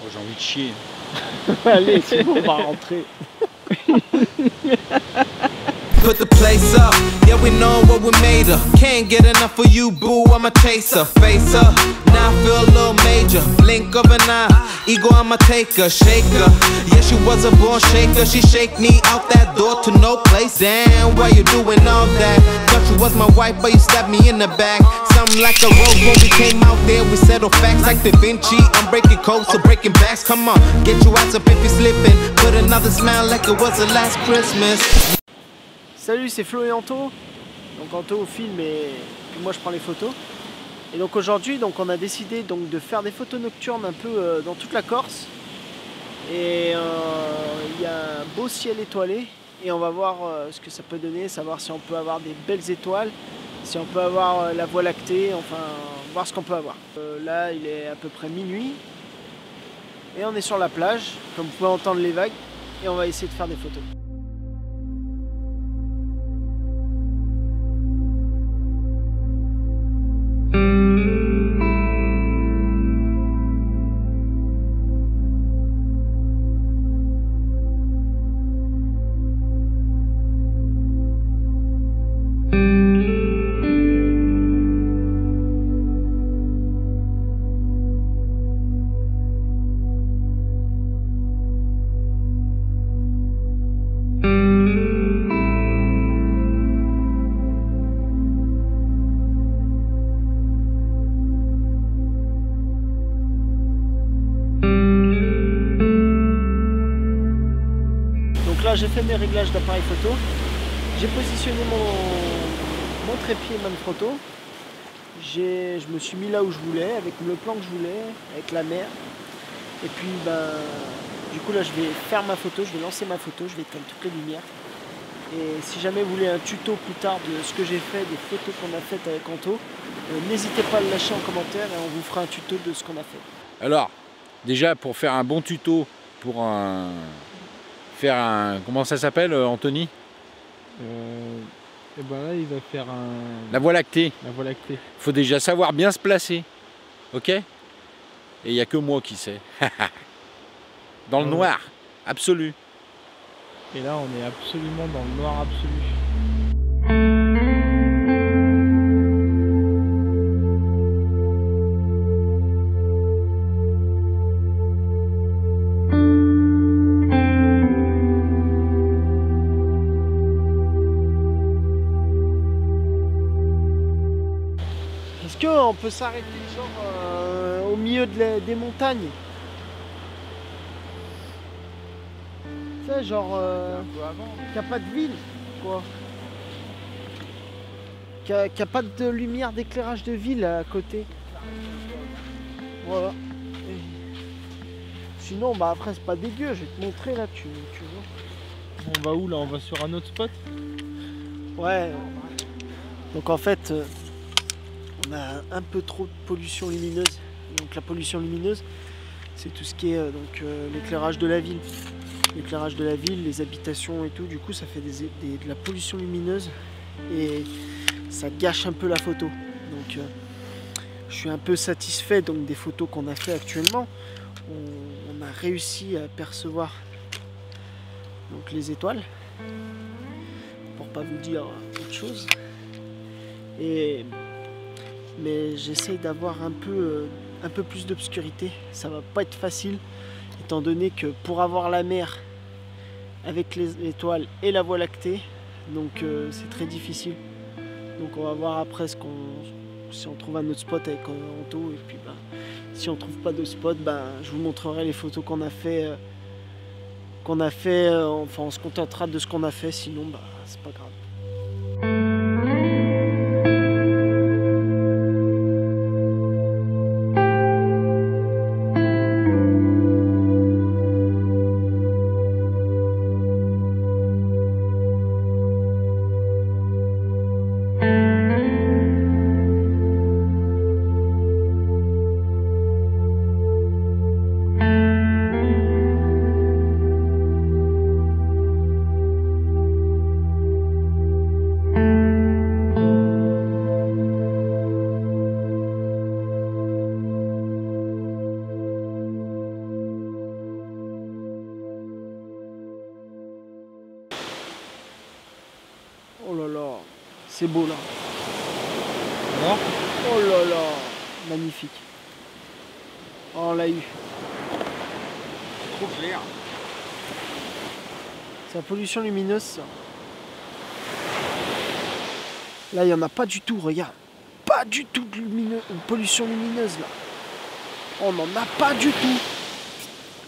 Oh, j'ai envie de chier. Allez, c'est bon, on va rentrer. Put the place up, yeah we know what we made her. Can't get enough of you, boo, I'm a chaser. Face up, now I feel a little major. Blink of an eye, ego I'm a taker, shaker. Yeah, she was a born shaker, she shake me out that door to no place. Damn, why you doing all that? Thought you was my wife, but you stabbed me in the back. Something like a rope when we came out there, we settle facts like Da Vinci. I'm breaking codes, so breaking backs, come on. Get your ass up if you're slipping. Put another smile like it was the last Christmas. Salut, c'est Flo et Anto. Donc Anto filme et puis moi je prends les photos. Et donc aujourd'hui, donc on a décidé donc de faire des photos nocturnes un peu dans toute la Corse. Et il y a un beau ciel étoilé et on va voir ce que ça peut donner, savoir si on peut avoir des belles étoiles, si on peut avoir la Voie lactée, enfin voir ce qu'on peut avoir. Là, il est à peu près minuit et on est sur la plage, comme vous pouvez entendre les vagues, et on va essayer de faire des photos. Là j'ai fait mes réglages d'appareil photo, j'ai positionné mon trépied Manfrotto, je me suis mis là où je voulais, avec le plan que je voulais, avec la mer, et puis du coup là je vais faire ma photo, je vais lancer ma photo, je vais éteindre toutes les lumières, et si jamais vous voulez un tuto plus tard de ce que j'ai fait, des photos qu'on a faites avec Anto, n'hésitez pas à le lâcher en commentaire et on vous fera un tuto de ce qu'on a fait. Alors, déjà pour faire un bon tuto pour faire un... Comment ça s'appelle, Anthony? Et ben là, il va faire La Voie lactée. la Voie lactée. Il faut déjà savoir bien se placer. Ok? Et il n'y a que moi qui sais. Dans le noir, absolu. Et là, on est absolument dans le noir absolu. Est-ce qu'on peut s'arrêter genre au milieu des montagnes? Tu sais, genre qu'il n'y a pas de ville, quoi. Qu'il n'y a pas de lumière d'éclairage de ville à côté. Voilà. Et sinon, bah après, c'est pas dégueu, je vais te montrer là, tu vois. On va où là? On va sur un autre spot? Ouais. Donc en fait, on a un peu trop de pollution lumineuse. Donc la pollution lumineuse, c'est tout ce qui est l'éclairage de la ville. L'éclairage de la ville, les habitations et tout, du coup ça fait de la pollution lumineuse et ça gâche un peu la photo. Donc je suis un peu satisfait donc, des photos qu'on a fait actuellement. On a réussi à percevoir donc, les étoiles, pour pas vous dire autre chose. Mais j'essaye d'avoir un peu plus d'obscurité. Ça va pas être facile, étant donné que pour avoir la mer avec les étoiles et la Voie lactée, donc c'est très difficile. Donc on va voir après si on trouve un autre spot avec Anto, et puis si on trouve pas de spot, je vous montrerai les photos qu'on a fait. Enfin on se contentera de ce qu'on a fait, sinon c'est pas grave. C'est beau là. Alors, Oh là là, magnifique. Oh, on l'a eu. Trop clair. C'est la pollution lumineuse ça. Là, il n'y en a pas du tout, regarde. Pas du tout de pollution lumineuse là. On n'en a pas du tout.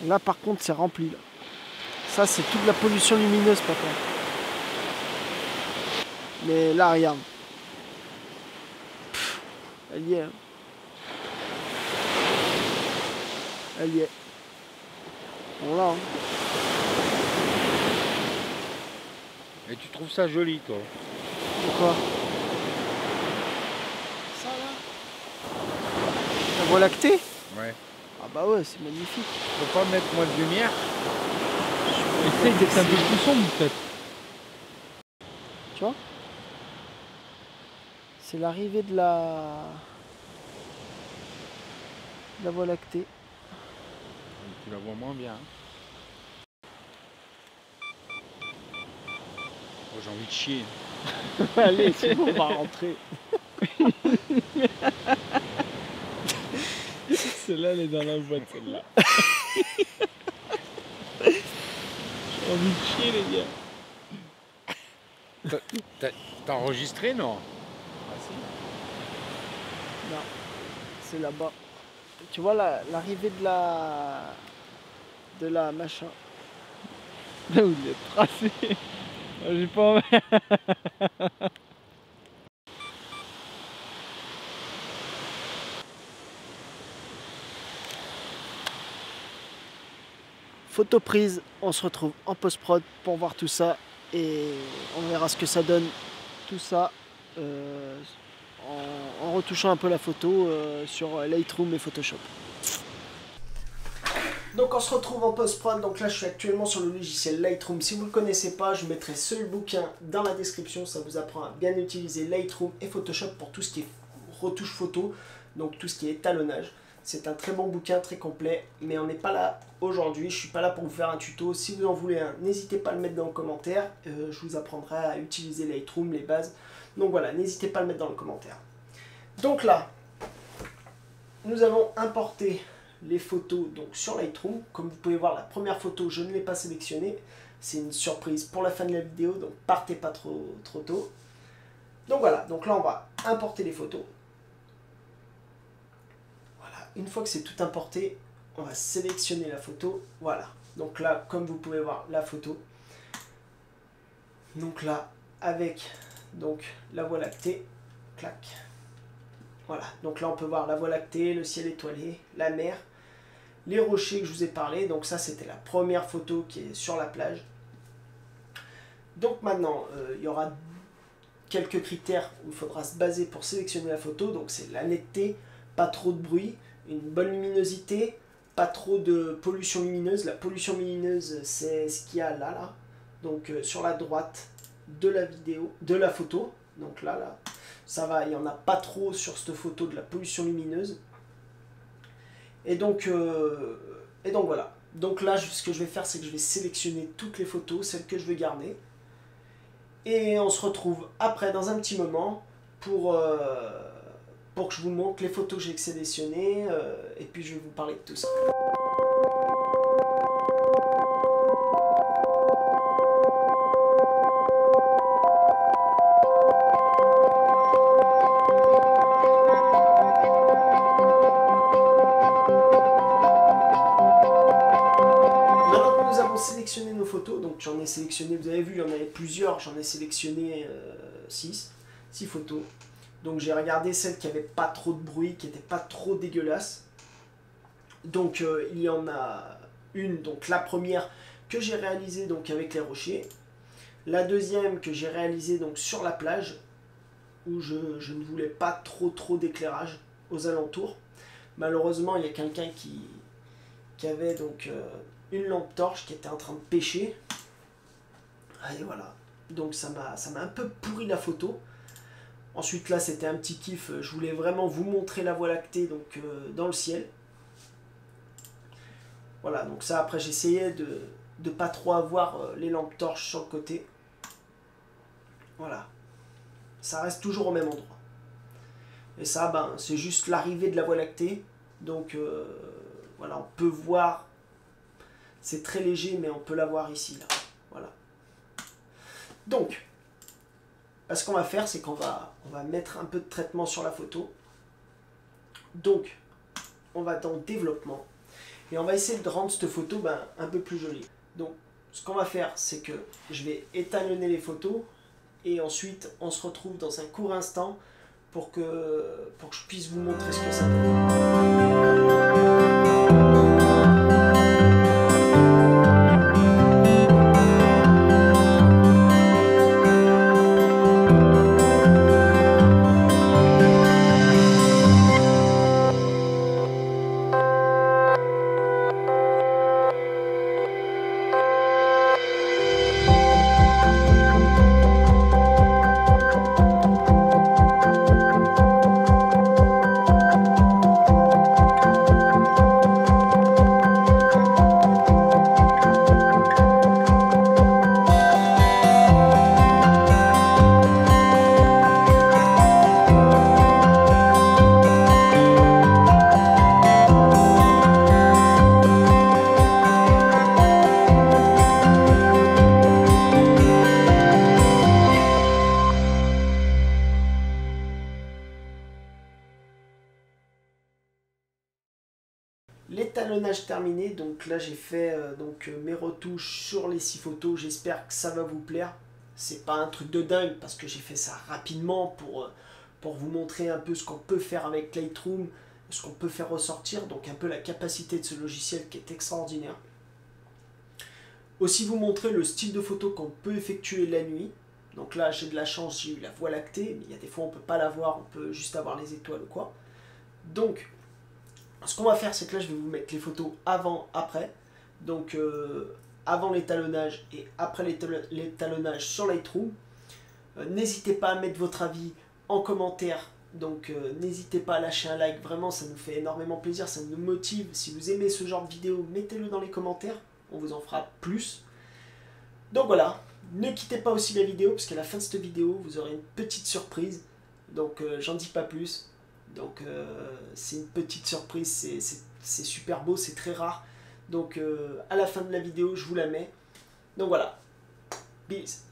Là, par contre, c'est rempli là. Ça, c'est toute la pollution lumineuse, papa. Mais là, regarde. Pff, elle y est. Hein. Elle y est. Bon là. Hein. Et tu trouves ça joli, toi? Pourquoi? Ça là? La Voie lactée? Ouais. Ah bah ouais, c'est magnifique. Faut pas mettre moins de lumière? essaye d'être un peu plus sombre peut-être. Tu vois? C'est l'arrivée de la Voie lactée. Tu la vois moins bien. Hein. Oh, j'ai envie de chier. Allez, c'est bon, on va rentrer. Celle-là, elle est dans la boîte, celle-là. J'ai envie de chier, les gars. T'as enregistré, non? Ah si. Non, c'est là-bas. Tu vois l'arrivée de la machin. Là où il est tracé. J'ai pas envie. Photo prise, on se retrouve en post-prod pour voir tout ça et on verra ce que ça donne, tout ça, en retouchant un peu la photo sur Lightroom et Photoshop. Donc on se retrouve en post-prod, donc là je suis actuellement sur le logiciel Lightroom. Si vous ne le connaissez pas, je mettrai ce bouquin dans la description, ça vous apprend à bien utiliser Lightroom et Photoshop pour tout ce qui est retouche photo, donc tout ce qui est étalonnage. C'est un très bon bouquin, très complet, mais on n'est pas là aujourd'hui, je ne suis pas là pour vous faire un tuto. Si vous en voulez un, n'hésitez pas à le mettre dans le commentaire, je vous apprendrai à utiliser Lightroom, les bases. Donc voilà, n'hésitez pas à le mettre dans le commentaire. Donc là, nous avons importé les photos donc, sur Lightroom. Comme vous pouvez voir, la première photo, je ne l'ai pas sélectionnée. C'est une surprise pour la fin de la vidéo, donc partez pas trop tôt. Donc voilà, donc là on va importer les photos. Une fois que c'est tout importé, on va sélectionner la photo. Voilà. Donc là, comme vous pouvez voir, la photo. Donc là, avec donc la Voie lactée. Clac. Voilà. Donc là, on peut voir la Voie lactée, le ciel étoilé, la mer, les rochers que je vous ai parlé. Donc ça, c'était la première photo qui est sur la plage. Donc maintenant, il y aura quelques critères où il faudra se baser pour sélectionner la photo. Donc c'est la netteté, pas trop de bruit, une bonne luminosité, pas trop de pollution lumineuse. La pollution lumineuse, c'est ce qu'il y a là. Donc sur la droite de la vidéo, de la photo. Donc là, ça va, il n'y en a pas trop sur cette photo de la pollution lumineuse. Et donc voilà. Donc là, ce que je vais faire, c'est que je vais sélectionner toutes les photos, celles que je veux garder. Et on se retrouve après, dans un petit moment, pour que je vous montre les photos que j'ai sélectionnées, et puis je vais vous parler de tout ça. Maintenant que nous avons sélectionné nos photos, donc j'en ai sélectionné, vous avez vu, il y en avait plusieurs, j'en ai sélectionné 6 photos. Donc j'ai regardé celles qui n'avaient pas trop de bruit, qui n'étaient pas trop dégueulasses. Donc il y en a une, donc la première que j'ai réalisée donc avec les rochers. La deuxième que j'ai réalisée donc sur la plage, où je ne voulais pas trop d'éclairage aux alentours. Malheureusement, il y a quelqu'un qui avait donc une lampe torche qui était en train de pêcher. Et voilà, donc ça m'a un peu pourri la photo. Ensuite là c'était un petit kiff, je voulais vraiment vous montrer la Voie lactée donc, dans le ciel. Voilà, donc ça après j'essayais de pas trop avoir les lampes torches sur le côté. Voilà. ça reste toujours au même endroit. Et ça, ben, c'est juste l'arrivée de la Voie lactée. Donc voilà, on peut voir, c'est très léger, mais on peut la voir ici, là. Voilà. Donc, ce qu'on va faire, c'est qu'on va mettre un peu de traitement sur la photo. Donc, on va dans développement. Et on va essayer de rendre cette photo un peu plus jolie. Donc, ce qu'on va faire, c'est que je vais étalonner les photos. Et ensuite, on se retrouve dans un court instant pour que je puisse vous montrer ce que ça donne. L'étalonnage terminé, donc là j'ai fait mes retouches sur les 6 photos, j'espère que ça va vous plaire. C'est pas un truc de dingue parce que j'ai fait ça rapidement pour vous montrer un peu ce qu'on peut faire avec Lightroom, ce qu'on peut faire ressortir, donc un peu la capacité de ce logiciel qui est extraordinaire. Aussi vous montrer le style de photo qu'on peut effectuer la nuit. Donc là j'ai de la chance, j'ai eu la Voie lactée, mais il y a des fois on peut pas la voir, on peut juste avoir les étoiles ou quoi. Donc ce qu'on va faire, c'est que là je vais vous mettre les photos avant, après. Donc avant l'étalonnage et après l'étalonnage sur Lightroom. N'hésitez pas à mettre votre avis en commentaire. Donc n'hésitez pas à lâcher un like, vraiment ça nous fait énormément plaisir, ça nous motive. Si vous aimez ce genre de vidéo, mettez-le dans les commentaires, on vous en fera plus. Donc voilà, ne quittez pas aussi la vidéo, parce qu'à la fin de cette vidéo, vous aurez une petite surprise. Donc j'en dis pas plus. Donc c'est une petite surprise, c'est super beau, c'est très rare. Donc à la fin de la vidéo, je vous la mets. Donc voilà, bis.